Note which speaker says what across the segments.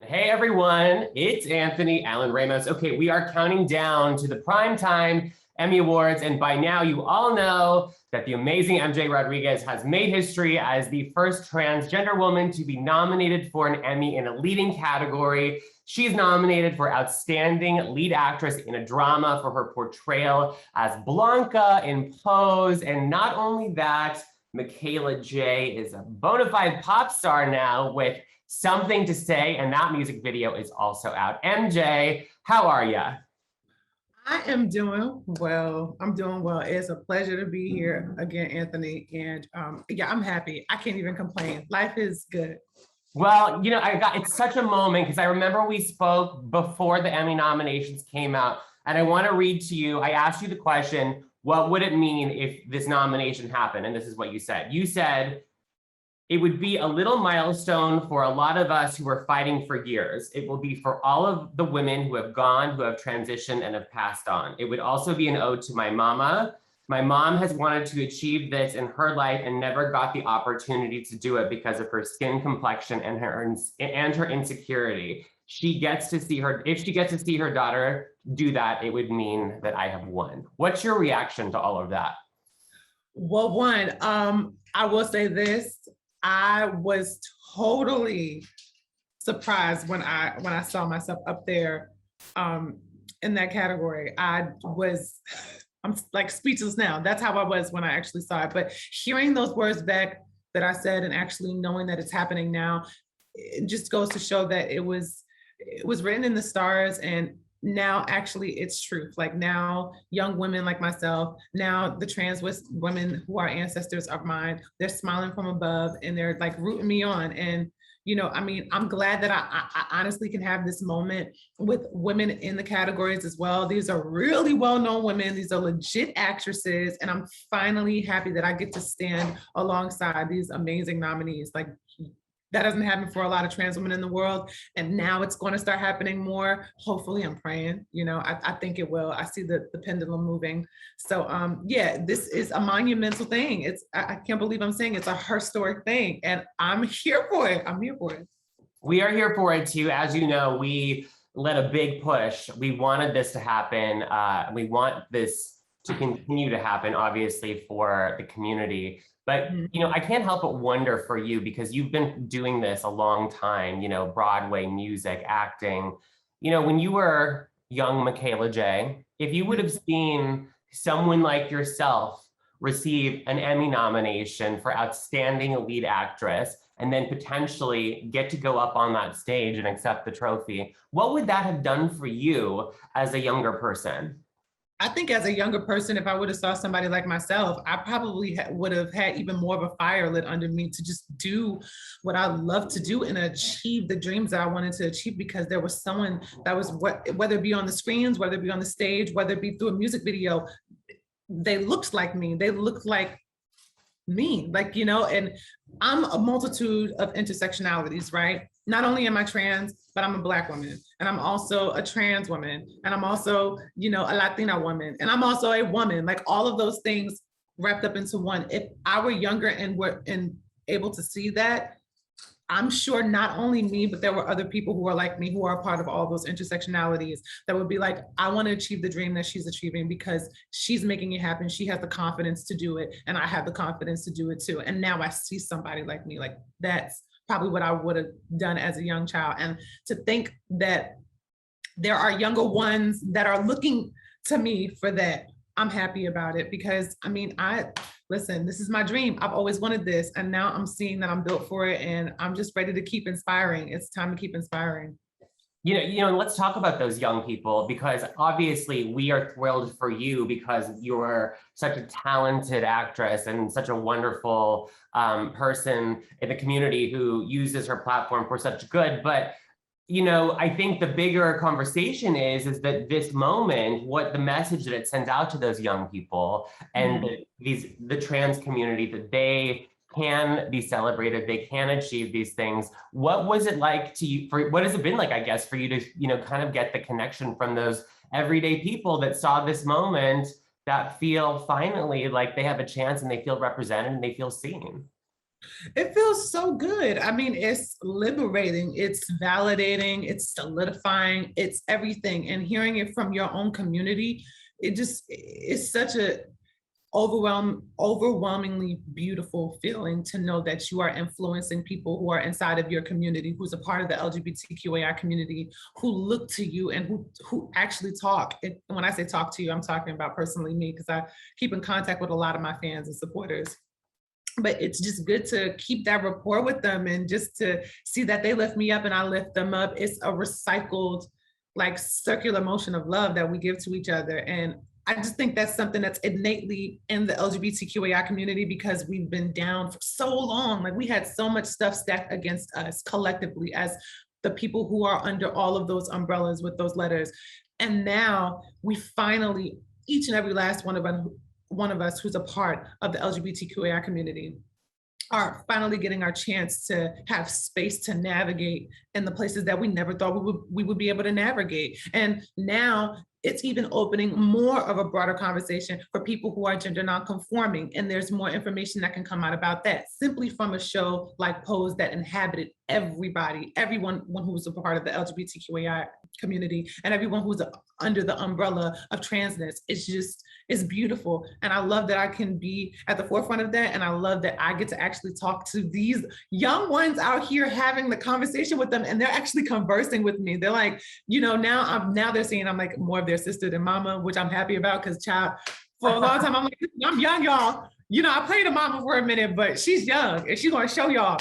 Speaker 1: Hey everyone, it's Anthony, Allen Ramos. Okay, we are counting down to the Primetime Emmy Awards, and by now you all know that the amazing MJ Rodriguez has made history as the first transgender woman to be nominated for an Emmy in a leading category. She's nominated for Outstanding Lead Actress in a Drama for her portrayal as Blanca in Pose, and not only that, Michaela Jae is a bona fide pop star now with Something to Say, and that music video is also out. MJ, how are you?
Speaker 2: I am doing well. I'm doing well. It's a pleasure to be here again, Anthony. And yeah, I'm happy. I can't even complain. Life is good.
Speaker 1: Well, it's such a moment because I remember we spoke before the Emmy nominations came out, and I want to read to you. I asked you the question, what would it mean if this nomination happened? And this is what you said. You said, it would be a little milestone for a lot of us who were fighting for years. It will be for all of the women who have gone, who have transitioned and have passed on. It would also be an ode to my mama. My mom has wanted to achieve this in her life and never got the opportunity to do it because of her skin complexion and her insecurity. She gets to see her, if she gets to see her daughter do that, it would mean that I have won. What's your reaction to all of that?
Speaker 2: Well, one, I will say this. I was totally surprised when I saw myself up there in that category. I'm like speechless now. That's how I was when I actually saw it. But hearing those words back that I said and actually knowing that it's happening now, it just goes to show that it was written in the stars, and now actually it's truth. Like now young women like myself, now the trans women who are ancestors of mine, they're smiling from above and they're like rooting me on. And I'm glad that I honestly can have this moment with women in the categories as well. These are really well-known women. These are legit actresses. And I'm finally happy that I get to stand alongside these amazing nominees. Like, that doesn't happen for a lot of trans women in the world. And now it's going to start happening more. Hopefully, I'm praying, I think it will. I see the pendulum moving. So yeah, this is a monumental thing. I can't believe I'm saying it's a historic thing. And I'm here for it. I'm here for it.
Speaker 1: We are here for it too. As you know, we led a big push. We wanted this to happen. We want this to continue to happen, obviously, for the community. But, I can't help but wonder for you, because you've been doing this a long time, Broadway, music, acting. When you were young Michaela Jae, if you would have seen someone like yourself receive an Emmy nomination for Outstanding Lead Actress, and then potentially get to go up on that stage and accept the trophy, what would that have done for you as a younger person?
Speaker 2: I think as a younger person, if I would have saw somebody like myself, I probably would have had even more of a fire lit under me to just do what I love to do and achieve the dreams that I wanted to achieve, because there was someone that was, whether it be on the screens, whether it be on the stage, whether it be through a music video, they looked like me. They looked like me, and I'm a multitude of intersectionalities, right? Not only am I trans, but I'm a Black woman, and I'm also a trans woman, and I'm also, a Latina woman, and I'm also a woman. Like all of those things wrapped up into one. If I were younger and were able to see that, I'm sure not only me, but there were other people who are like me, who are a part of all those intersectionalities, that would be like, I want to achieve the dream that she's achieving because she's making it happen. She has the confidence to do it, and I have the confidence to do it too. And now I see somebody like me. Like that's probably what I would have done as a young child. And to think that there are younger ones that are looking to me for that, I'm happy about it, because listen, this is my dream. I've always wanted this, and now I'm seeing that I'm built for it, and I'm just ready to keep inspiring. It's time to keep inspiring.
Speaker 1: Let's talk about those young people, because obviously we are thrilled for you because you're such a talented actress and such a wonderful person in the community who uses her platform for such good. But I think the bigger conversation is that this moment, what the message that it sends out to those young people and the trans community, that they can be celebrated, they can achieve these things. What was it like to you, what has it been like, I guess, for you to, kind of get the connection from those everyday people that saw this moment, that feel finally like they have a chance and they feel represented and they feel seen?
Speaker 2: It feels so good. I mean, it's liberating, it's validating, it's solidifying, it's everything. And hearing it from your own community, it just is such a overwhelmingly beautiful feeling to know that you are influencing people who are inside of your community, who's a part of the LGBTQAI community, who look to you and who actually talk. And when I say talk to you, I'm talking about personally me, because I keep in contact with a lot of my fans and supporters. But it's just good to keep that rapport with them and just to see that they lift me up and I lift them up. It's a recycled, like, circular motion of love that we give to each other. And I just think that's something that's innately in the LGBTQAI community, because we've been down for so long. Like, we had so much stuff stacked against us collectively as the people who are under all of those umbrellas with those letters. And now we finally, each and every last one of us who's a part of the LGBTQAI community, are finally getting our chance to have space to navigate in the places that we never thought we would be able to navigate. And now it's even opening more of a broader conversation for people who are gender nonconforming. And there's more information that can come out about that simply from a show like Pose that inhabited everybody, everyone who was a part of the LGBTQAI community, and everyone who's under the umbrella of transness. It's beautiful. And I love that I can be at the forefront of that. And I love that I get to actually talk to these young ones out here, having the conversation with them, and they're actually conversing with me. They're like, now they're saying I'm like more of their sister than mama, which I'm happy about, because child, for a long time, I'm like, I'm young, y'all. I played a mama for a minute, but she's young and she's gonna show y'all,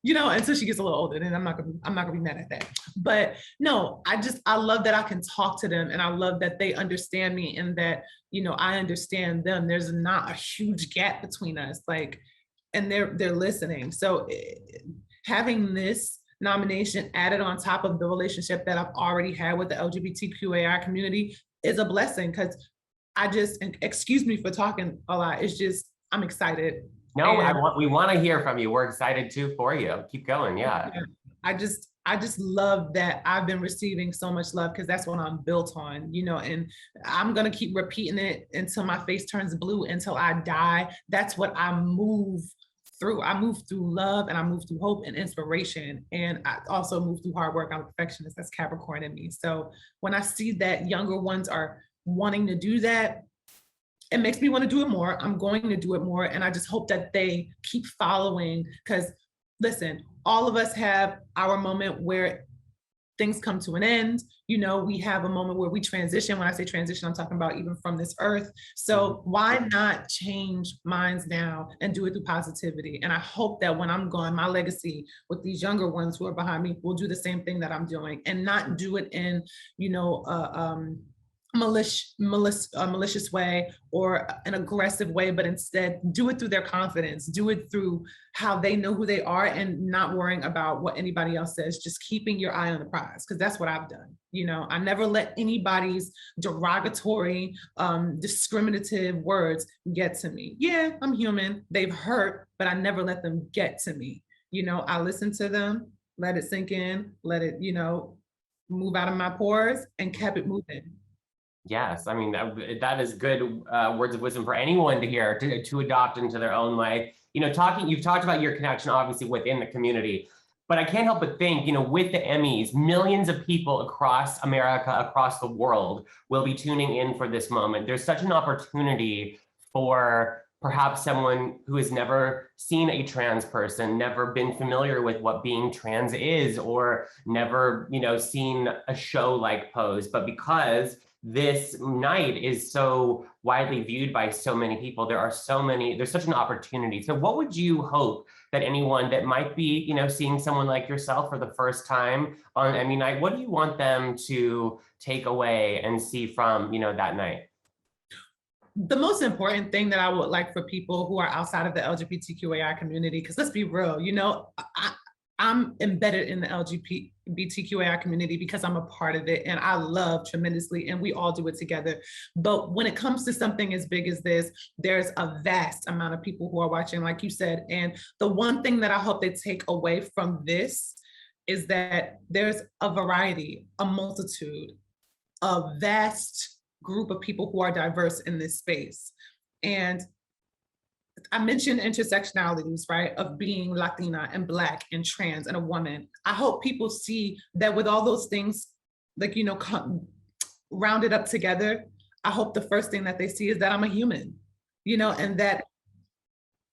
Speaker 2: until she gets a little older. And I'm not gonna be mad at that. But no, I love that I can talk to them, and I love that they understand me, and that, I understand them. There's not a huge gap between us, like, and they're listening. So having this nomination added on top of the relationship that I've already had with the LGBTQAI community is a blessing, because and excuse me for talking a lot. It's just, I'm excited.
Speaker 1: No, we want to hear from you. We're excited too for you. Keep going. Yeah.
Speaker 2: I just love that I've been receiving so much love, because that's what I'm built on, and I'm going to keep repeating it until my face turns blue, until I die. That's what I move through. I move through love, and I move through hope and inspiration. And I also move through hard work. I'm a perfectionist. That's Capricorn in me. So when I see that younger ones are wanting to do that, it makes me want to do it more. I'm going to do it more. And I just hope that they keep following, because listen, all of us have our moment where things come to an end. We have a moment where we transition. When I say transition, I'm talking about even from this earth. So why not change minds now and do it through positivity? And I hope that when I'm gone, my legacy with these younger ones who are behind me will do the same thing that I'm doing, and not do it in, malicious way or an aggressive way, but instead do it through their confidence, do it through how they know who they are, and not worrying about what anybody else says, just keeping your eye on the prize, because that's what I've done. I never let anybody's derogatory, discriminative words get to me. Yeah, I'm human, they've hurt, but I never let them get to me. I listen to them, let it sink in, let it, move out of my pores, and kept it moving.
Speaker 1: Yes, I mean, that is good words of wisdom for anyone to hear, to adopt into their own life. You've talked about your connection, obviously, within the community, but I can't help but think, with the Emmys, millions of people across America, across the world, will be tuning in for this moment. There's such an opportunity for perhaps someone who has never seen a trans person, never been familiar with what being trans is, or never, seen a show like Pose, but because this night is so widely viewed by so many people, there's such an opportunity. So what would you hope that anyone that might be, seeing someone like yourself for the first time on Emmy night, what do you want them to take away and see from, that night?
Speaker 2: The most important thing that I would like for people who are outside of the LGBTQAI community, because let's be real, I'm embedded in the LGBTQAI community because I'm a part of it, and I love tremendously, and we all do it together. But when it comes to something as big as this, there's a vast amount of people who are watching, like you said. And the one thing that I hope they take away from this is that there's a variety, a multitude, a vast group of people who are diverse in this space. And I mentioned intersectionalities, right? Of being Latina and Black and trans and a woman. I hope people see that with all those things, like, you know, rounded up together, I hope the first thing that they see is that I'm a human, you know, and that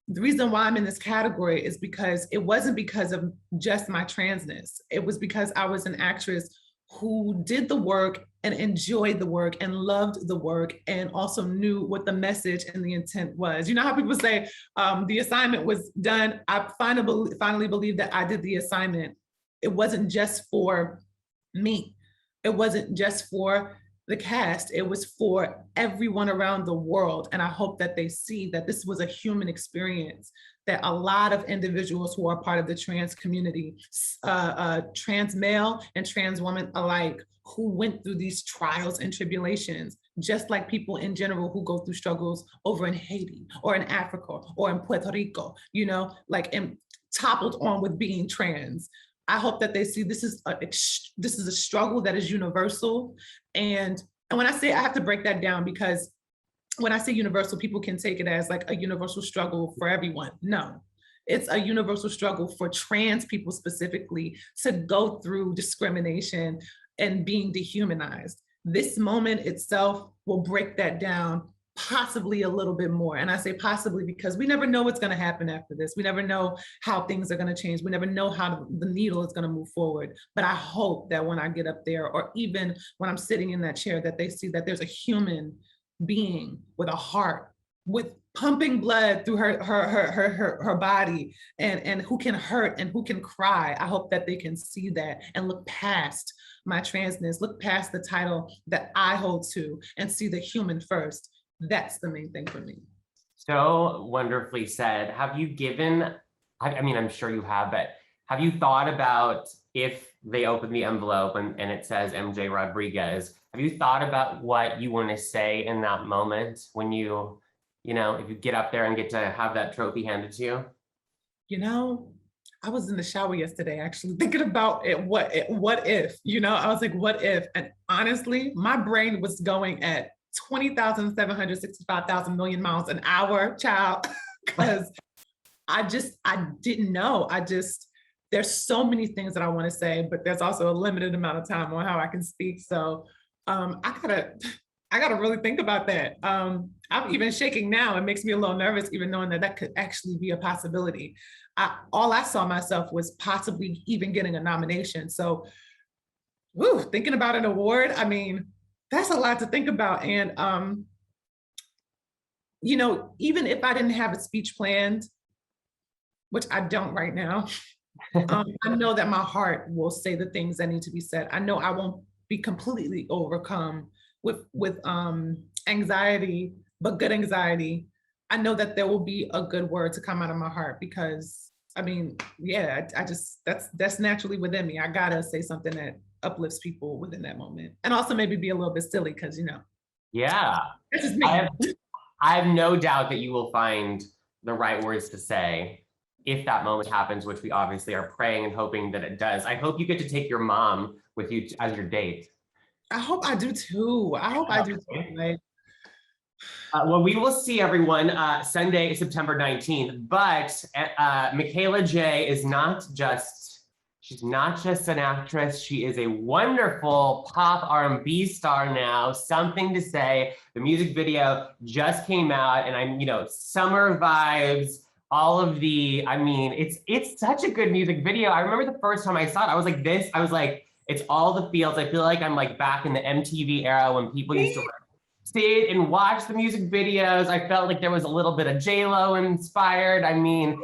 Speaker 2: the reason why I'm in this category is because it wasn't because of just my transness. It was because I was an actress who did the work and enjoyed the work and loved the work and also knew what the message and the intent was. You know how people say the assignment was done? I finally believe that I did the assignment. It wasn't just for me. It wasn't just for the cast. It was for everyone around the world. And I hope that they see that this was a human experience, that a lot of individuals who are part of the trans community, trans male and trans woman alike, who went through these trials and tribulations, just like people in general who go through struggles over in Haiti or in Africa or in Puerto Rico, you know, like, and toppled on with being trans. I hope that they see this is a struggle that is universal. And when I say, I have to break that down, because when I say universal, people can take it as like a universal struggle for everyone. No, it's a universal struggle for trans people specifically to go through discrimination and being dehumanized. This moment itself will break that down possibly a little bit more. And I say possibly because we never know what's going to happen after this. We never know how things are going to change. We never know how the needle is going to move forward. But I hope that when I get up there, or even when I'm sitting in that chair, that they see that there's a human being with a heart, with pumping blood through her body, and who can hurt and who can cry. I hope that they can see that and look past my transness, look past the title that I hold to, and see the human first. That's the main thing for me.
Speaker 1: So wonderfully said. Have you given, I mean, I'm sure you have, but have you thought about, if they open the envelope and it says MJ Rodriguez, have you thought about what you want to say in that moment when you know, if you get up there and get to have that trophy handed to you?
Speaker 2: You know, I was in the shower yesterday actually thinking about it. What if, you know, I was like, what if? And honestly, my brain was going at 20,765,000 million miles an hour, child, because I didn't know. There's so many things that I want to say, but there's also a limited amount of time on how I can speak. So I gotta really think about that. I'm even shaking now. It makes me a little nervous, even knowing that could actually be a possibility. All I saw myself was possibly even getting a nomination. So, thinking about an award, I mean, that's a lot to think about. And, you know, even if I didn't have a speech planned, which I don't right now, I know that my heart will say the things that need to be said. I know I won't be completely overcome with anxiety, but good anxiety. I know that there will be a good word to come out of my heart, because I mean, yeah, that's naturally within me. I gotta say something that uplifts people within that moment, and also maybe be a little bit silly, because, you know.
Speaker 1: Yeah,
Speaker 2: this is me.
Speaker 1: I have no doubt that you will find the right words to say if that moment happens, which we obviously are praying and hoping that it does. I hope you get to take your mom with you as your date.
Speaker 2: I hope I do too. I do too. Like,
Speaker 1: well, we will see everyone Sunday, September 19th, but Michaela Jae is she's not just an actress, she is a wonderful pop R&B star now. Something to Say. The music video just came out, and I'm, you know, summer vibes, all of the, I mean, it's such a good music video. I remember the first time I saw it, I was like, it's all the feels. I feel like I'm like back in the MTV era when people used to sit and watch the music videos. I felt like there was a little bit of J-Lo inspired. I mean,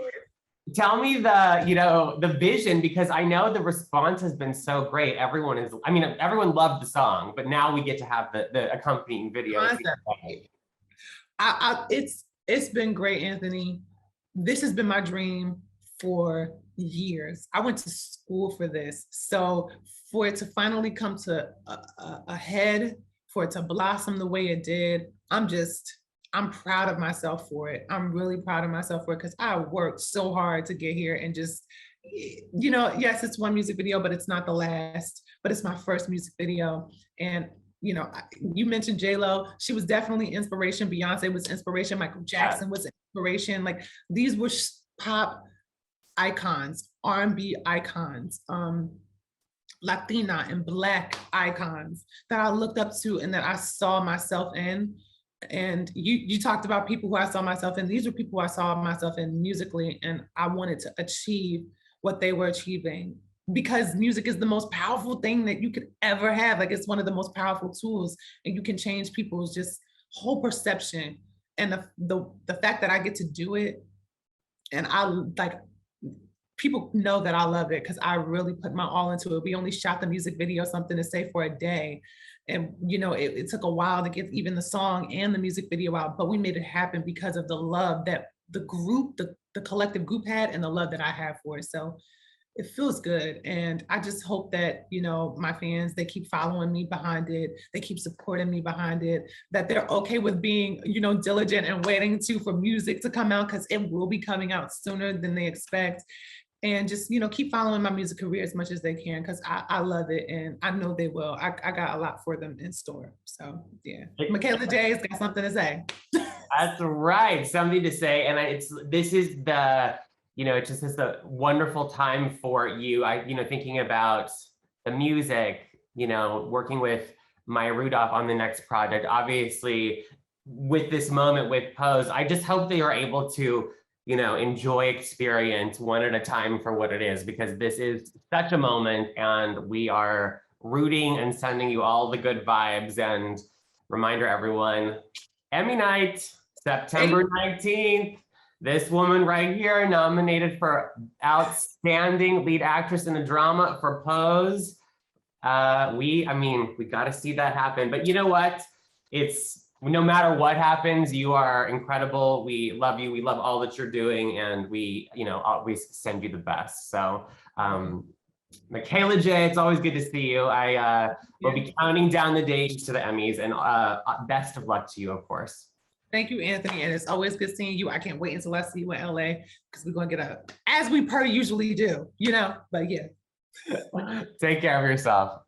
Speaker 1: tell me the vision, because I know the response has been so great. Everyone loved the song, but now we get to have the accompanying video.
Speaker 2: It's been great, Anthony. This has been my dream for years. I went to school for this. So for it to finally come to a head, for it to blossom the way it did, I'm proud of myself for it. I'm really proud of myself for it, because I worked so hard to get here, and just, you know, yes, it's one music video, but it's not the last, but it's my first music video. And you know, you mentioned J-Lo. She was definitely inspiration. Beyonce was inspiration. Michael Jackson was inspiration. Like these were pop icons, R&B icons, Latina and Black icons that I looked up to and that I saw myself in. And you talked about people who I saw myself in. These are people I saw myself in musically, and I wanted to achieve what they were achieving, because music is the most powerful thing that you could ever have. Like it's one of the most powerful tools, and you can change people's just whole perception. And the fact that I get to do it, and I like, people know that I love it because I really put my all into it. We only shot the music video, Something to Say, for a day. And you know, it took a while to get even the song and the music video out, but we made it happen because of the love that the group, the collective group had, and the love that I have for it. So it feels good. And I just hope that, you know, my fans, they keep following me behind it. They keep supporting me behind it, that they're okay with being, you know, diligent and waiting for music to come out, because it will be coming out sooner than they expect. And just, you know, keep following my music career as much as they can, because I love it, and I know they will. I got a lot for them in store. So yeah, Michaela Jae has got something to say.
Speaker 1: That's right, something to say. And this is the, you know, it's just a wonderful time for you. You know, thinking about the music, you know, working with Maya Rudolph on the next project, obviously with this moment with Pose, I just hope they are able to, you know, enjoy experience one at a time for what it is, because this is such a moment, and we are rooting and sending you all the good vibes. And reminder, everyone, Emmy night, September 19th. This woman right here nominated for Outstanding Lead Actress in a Drama for Pose. I mean, we got to see that happen. But you know what? No matter what happens, you are incredible. We love you. We love all that you're doing, and we, you know, always send you the best. So, Michaela Jae, it's always good to see you. I will be counting down the days to the Emmys, and best of luck to you, of course.
Speaker 2: Thank you, Anthony. And it's always good seeing you. I can't wait until I see you in LA, because we're going to get as we per usually do, you know, but yeah.
Speaker 1: Take care of yourself.